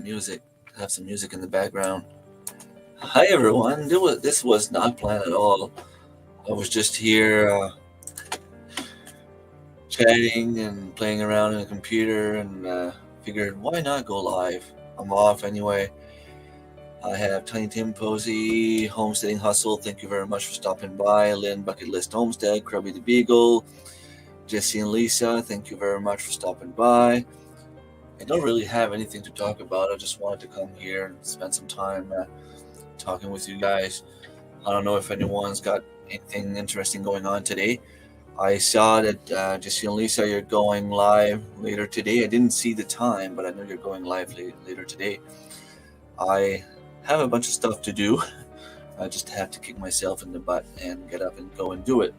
some music. Have some music in the background. Hi everyone. This was not planned at all. I was just here chatting and playing around on the computer, and figured why not go live. I'm off anyway. I have Tiny Tim Posey, Homesteading Hustle. Thank you very much for stopping by. Lynn Bucket List Homestead, Krubby the Beagle, Jesse and Lisa. Thank you very much for stopping by. I don't really have anything to talk about. I just wanted to come here and spend some time talking with you guys. I don't know if anyone's got anything interesting going on today. I saw that Jesse and Lisa, you're going live later today. I didn't see the time, but I know you're going live later today. I have a bunch of stuff to do. I just have to kick myself in the butt and get up and go and do it.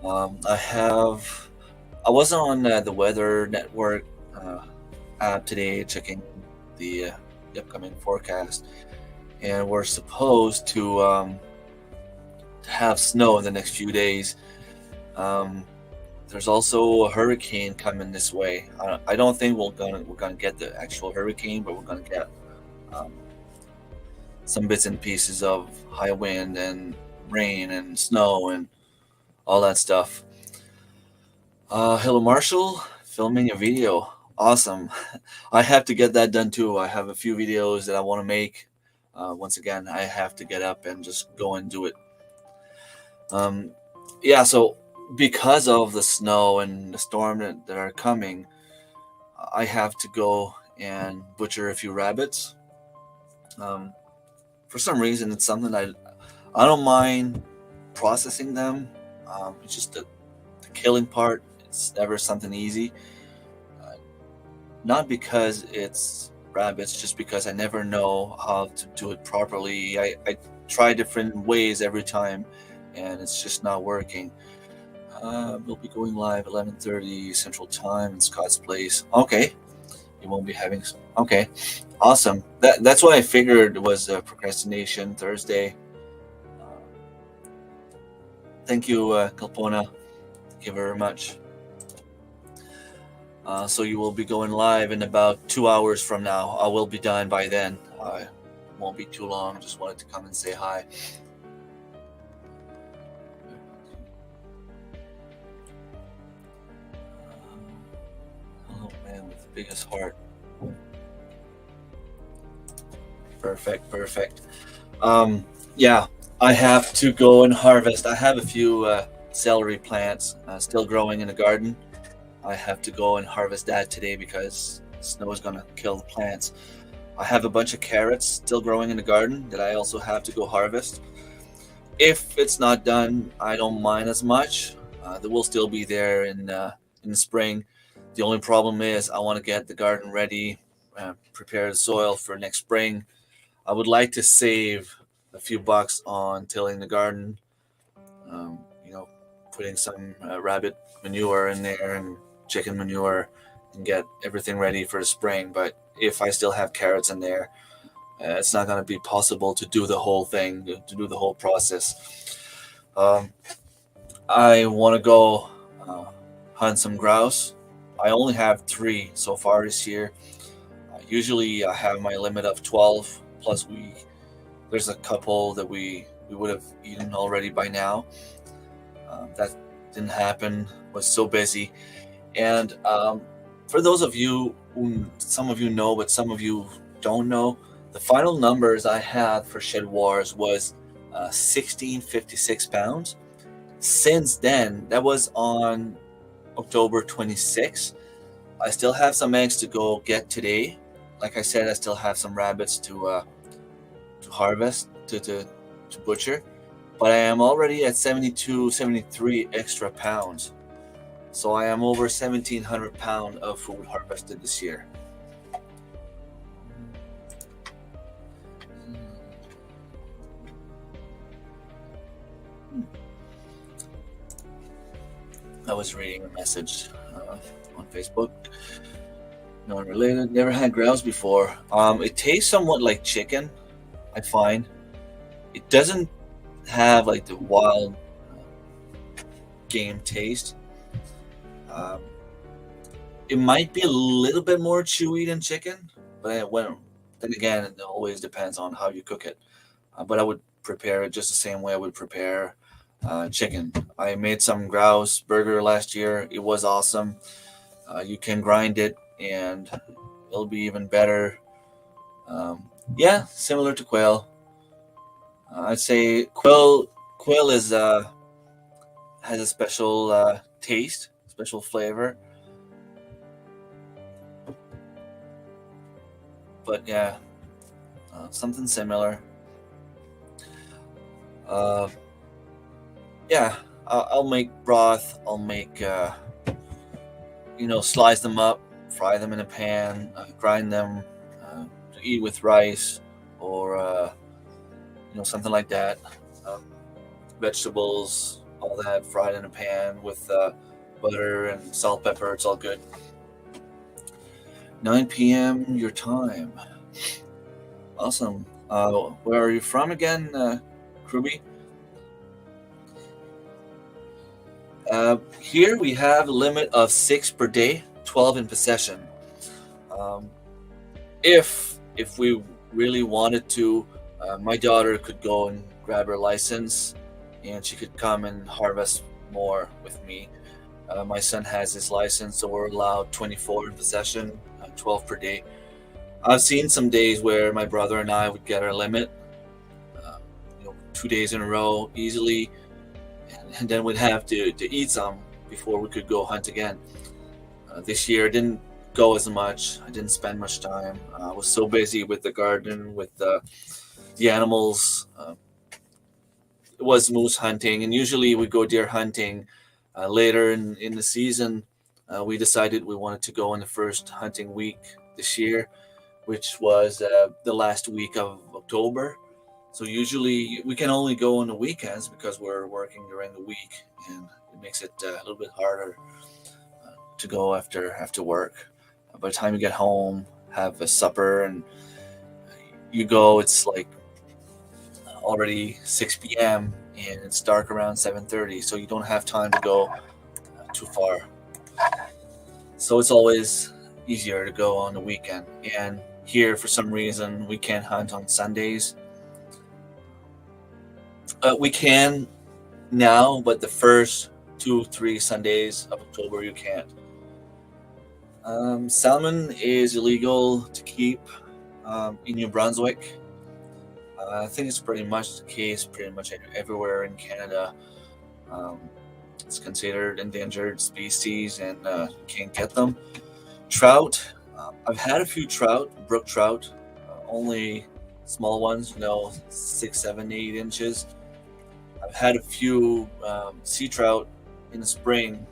I was on the Weather Network app today, checking the upcoming forecast, and we're supposed to have snow in the next few days. There's also a hurricane coming this way. I don't think we're gonna get the actual hurricane, but we're gonna get some bits and pieces of high wind and rain and snow and all that stuff. Hello, Marshall. Filming a video. Awesome. I have to get that done too. I have a few videos that I want to make. Once again, I have to get up and just go and do it. So because of the snow and the storm that are coming, I have to go and butcher a few rabbits. For some reason, it's something I don't mind processing them. It's just the killing part. It's never something easy. Not because it's rabbits, just because I never know how to do it properly. I try different ways every time, and it's just not working. We'll be going live 11:30 Central Time in Scott's Place. Okay, you won't be having. Okay, awesome. That's what I figured was Procrastination Thursday. Thank you, Kalpona. Thank you very much. So you will be going live in about 2 hours from now. I will be done by then. It won't be too long. Just wanted to come and say hi. Oh man, with the biggest heart. Perfect. I have to go and harvest. I have a few celery plants still growing in the garden. I have to go and harvest that today because snow is gonna kill the plants. I have a bunch of carrots still growing in the garden that I also have to go harvest. If it's not done, I don't mind as much. They will still be there in the spring. The only problem is I want to get the garden ready, prepare the soil for next spring. I would like to save a few bucks on tilling the garden. Putting some rabbit manure in there and chicken manure and get everything ready for spring. But if I still have carrots in there, it's not going to be possible to do the whole thing, to do the whole process. I want to go hunt some grouse. I only have 3 so far this year. Usually I have my limit of 12, plus there's a couple that we would have eaten already by now. That didn't happen, was so busy. And for those of you, some of you know, but some of you don't know, the final numbers I had for Shed Wars was 1656 pounds. Since then, that was on October 26th. I still have some eggs to go get today. Like I said, I still have some rabbits to harvest, to butcher. But I am already at 72, 73 extra pounds. So I am over 1,700 pounds of food harvested this year. I was reading a message on Facebook. No unrelated. Never had grouse before. It tastes somewhat like chicken, I find. It doesn't have like the wild game taste. It might be a little bit more chewy than chicken, But then again, it always depends on how you cook it. But I would prepare it just the same way I would prepare chicken. I made some grouse burger last year. It was awesome. You can grind it, and it'll be even better. Yeah, similar to quail. I'd say quail is has a special taste, special flavor. But yeah, something similar. Uh, yeah, I'll make broth. I'll make slice them up, fry them in a pan, grind them to eat with rice or something like that. Um, Vegetables, all that fried in a pan with butter and salt, pepper. It's all good. 9 p.m. your time. Awesome. Where are you from again, Kruby? Here we have a limit of 6 per day, 12 in possession. Um, if we really wanted to, my daughter could go and grab her license, and she could come and harvest more with me. My son has his license, so we're allowed 24 in possession, 12 per day. I've seen some days where my brother and I would get our limit, uh, 2 days in a row easily, and then we'd have to eat some before we could go hunt again. This year didn't go as much. I didn't spend much time. I was so busy with the garden, with the animals. It was moose hunting, and usually we go deer hunting later in the season. We decided we wanted to go in the first hunting week this year, which was the last week of October. So usually we can only go on the weekends because we're working during the week, and it makes it a little bit harder to go after work. By the time you get home, have a supper, and you go, it's like already 6 p.m. and it's dark around 7:30, so you don't have time to go too far. So it's always easier to go on the weekend. And here, for some reason, we can't hunt on Sundays. We can now, but the first 2, 3 Sundays of October, you can't. Salmon is illegal to keep in New Brunswick. I think it's pretty much the case pretty much everywhere in Canada. Um, it's considered endangered species, and you can't get them. Trout, I've had a few trout, brook trout, only small ones, 6, 7, 8 inches. I've had a few sea trout in the spring.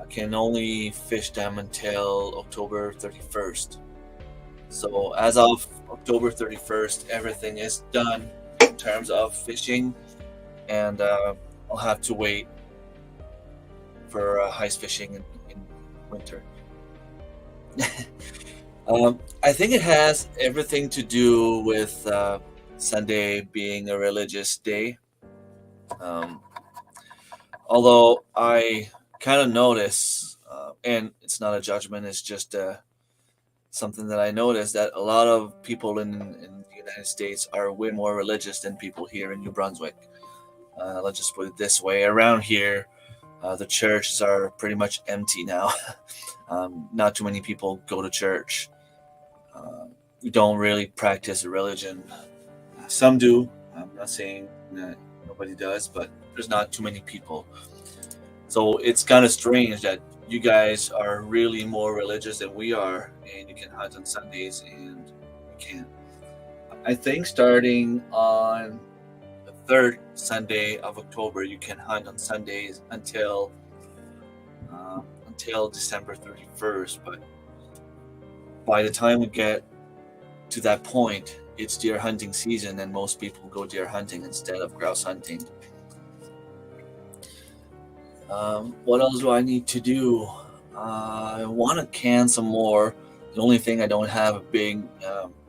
Can only fish them until October 31st. So as of October 31st, everything is done in terms of fishing, and I'll have to wait for ice fishing in winter. I think it has everything to do with Sunday being a religious day. Um, Although I kind of notice, and it's not a judgment, it's just something that I noticed that a lot of people in the United States are way more religious than people here in New Brunswick. Let's just put it this way: around here, the churches are pretty much empty now. Not too many people go to church. We don't really practice a religion. Some do. I'm not saying that nobody does, but there's not too many people. So it's kind of strange that you guys are really more religious than we are, and you can hunt on Sundays and we can't. I think starting on the third Sunday of October, you can hunt on Sundays until December 31st. But by the time we get to that point, it's deer hunting season, and most people go deer hunting instead of grouse hunting. What else do I need to do? I want to can some more. The only thing, I don't have a big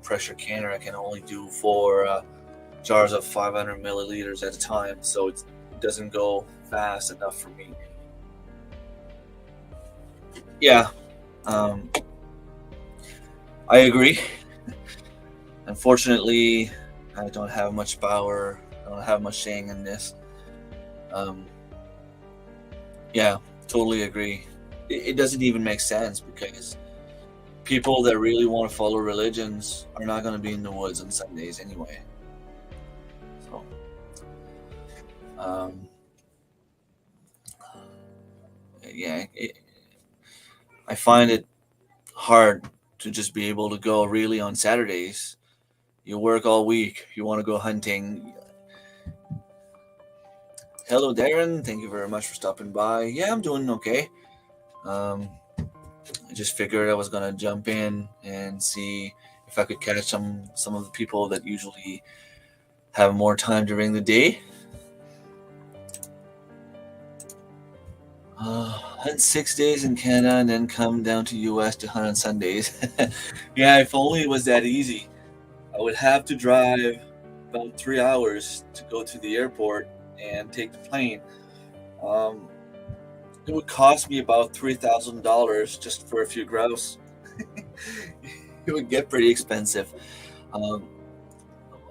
pressure canner. I can only do 4 jars of 500 milliliters at a time, so it doesn't go fast enough for me. Yeah. Um, I agree. Unfortunately, I don't have much power. I don't have much saying in this. Um, yeah, totally agree. It doesn't even make sense because people that really want to follow religions are not going to be in the woods on Sundays anyway. So, um, yeah, I find it hard to just be able to go really on Saturdays. You work all week. You want to go hunting. Hello, Darren. Thank you very much for stopping by. Yeah, I'm doing okay. Um, I just figured I was gonna jump in and see if I could catch some of the people that usually have more time during the day. Hunt 6 days in Canada and then come down to US to hunt on Sundays. Yeah, if only it was that easy. I would have to drive about 3 hours to go to the airport and take the plane. Um, it would cost me about $3,000 just for a few grouse. It would get pretty expensive. Um,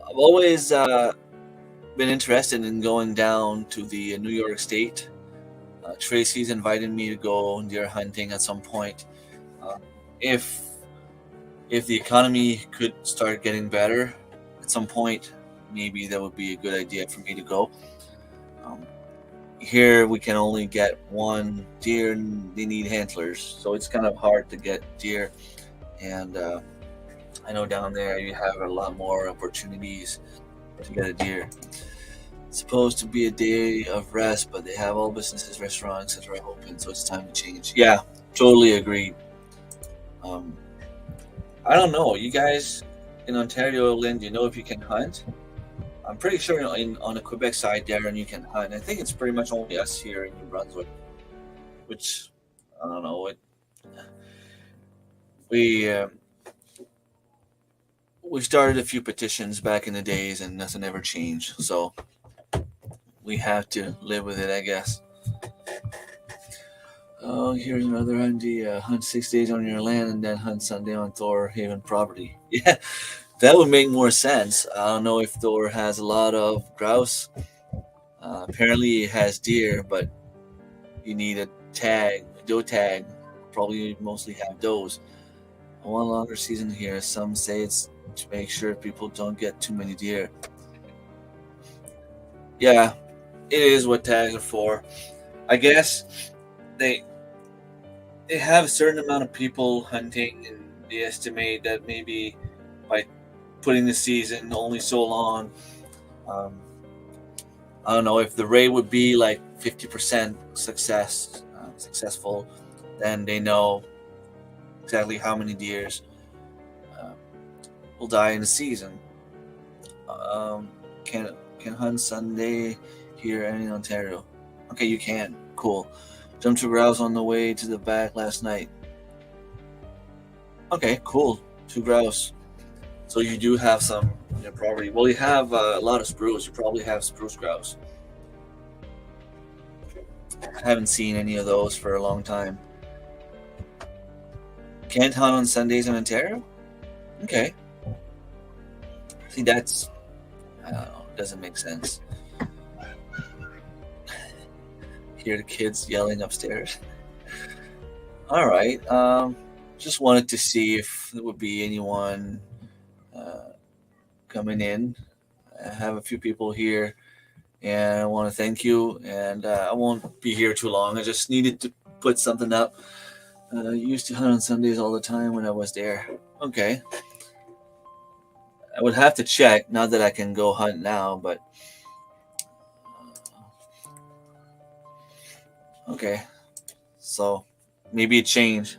I've always been interested in going down to the New York State. Tracy's invited me to go deer hunting at some point. Uh, if if the economy could start getting better at some point, maybe that would be a good idea for me to go. Um, Here we can only get one deer, and they need antlers, so it's kind of hard to get deer. And I know down there you have a lot more opportunities to get a deer. It's supposed to be a day of rest, but they have all businesses, restaurants, etc. open, so it's time to change. Yeah, totally agree. Um, I don't know. You guys in Ontario, Lynn, do you know if you can hunt? I'm pretty sure on the Quebec side, Darren, you can hunt. I think it's pretty much only us here in New Brunswick, which I don't know. We uh, we started a few petitions back in the days, and nothing ever changed. So we have to live with it, I guess. Oh, here's another idea. Hunt 6 days on your land and then hunt Sunday on Thor Haven property. Yeah, that would make more sense. I don't know if Thor has a lot of grouse. Apparently, it has deer, but you need a tag, a doe tag. Probably mostly have does. One longer season here. Some say it's to make sure people don't get too many deer. Yeah, it is what tags are for. I guess they they have a certain amount of people hunting, and they estimate that maybe by putting the season only so long, um, I don't know if the rate would be like 50% successful, then they know exactly how many deers uh, will die in the season. Um, can hunt Sunday here and in Ontario. Okay, you can. Cool. Jumped to grouse on the way to the back last night. Okay, cool. Two grouse. So you do have some in your property. Well, you have a lot of spruce. You probably have spruce grouse. I haven't seen any of those for a long time. Can't hunt on Sundays in Ontario? Okay. See, that's, I don't know, it doesn't make sense. Hear the kids yelling upstairs. All right. Just wanted to see if there would be anyone coming in. I have a few people here, and I want to thank you. And I won't be here too long. I just needed to put something up. Used to hunt on Sundays all the time when I was there. Okay. I would have to check. Not that I can go hunt now, but okay. So maybe it changed.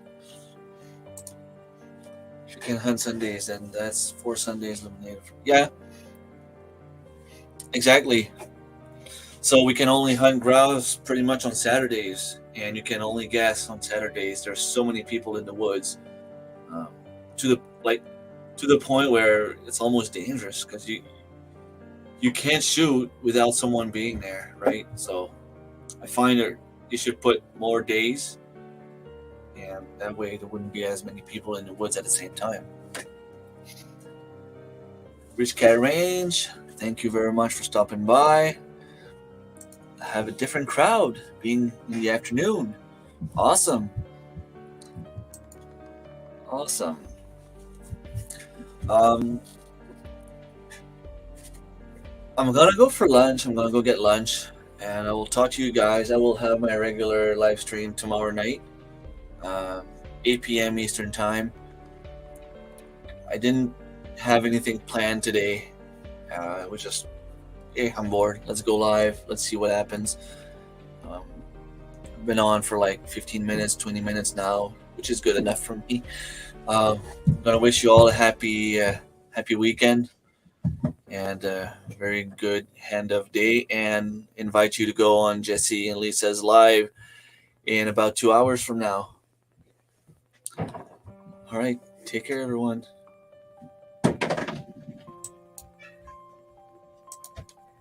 If you can hunt Sundays, then that's 4 Sundays eliminated. Yeah, exactly. So we can only hunt grouse pretty much on Saturdays, and you can only guess on Saturdays. There's so many people in the woods, um, to the like to the point where it's almost dangerous because you can't shoot without someone being there, right? So I find that you should put more days and that way there wouldn't be as many people in the woods at the same time. Rich Cat Range, thank you very much for stopping by. I have a different crowd being in the afternoon. Awesome. Awesome. I'm gonna go for lunch. I'm gonna go get lunch, and I will talk to you guys. I will have my regular live stream tomorrow night, 8 p.m. Eastern Time. I didn't have anything planned today. It was just, hey, I'm bored. Let's go live. Let's see what happens. I've been on for like 15 minutes, 20 minutes now, which is good enough for me. I'm gonna wish you all a happy weekend and a very good hand of day, and invite you to go on Jesse and Lisa's live in about 2 hours from now. All right, take care, everyone.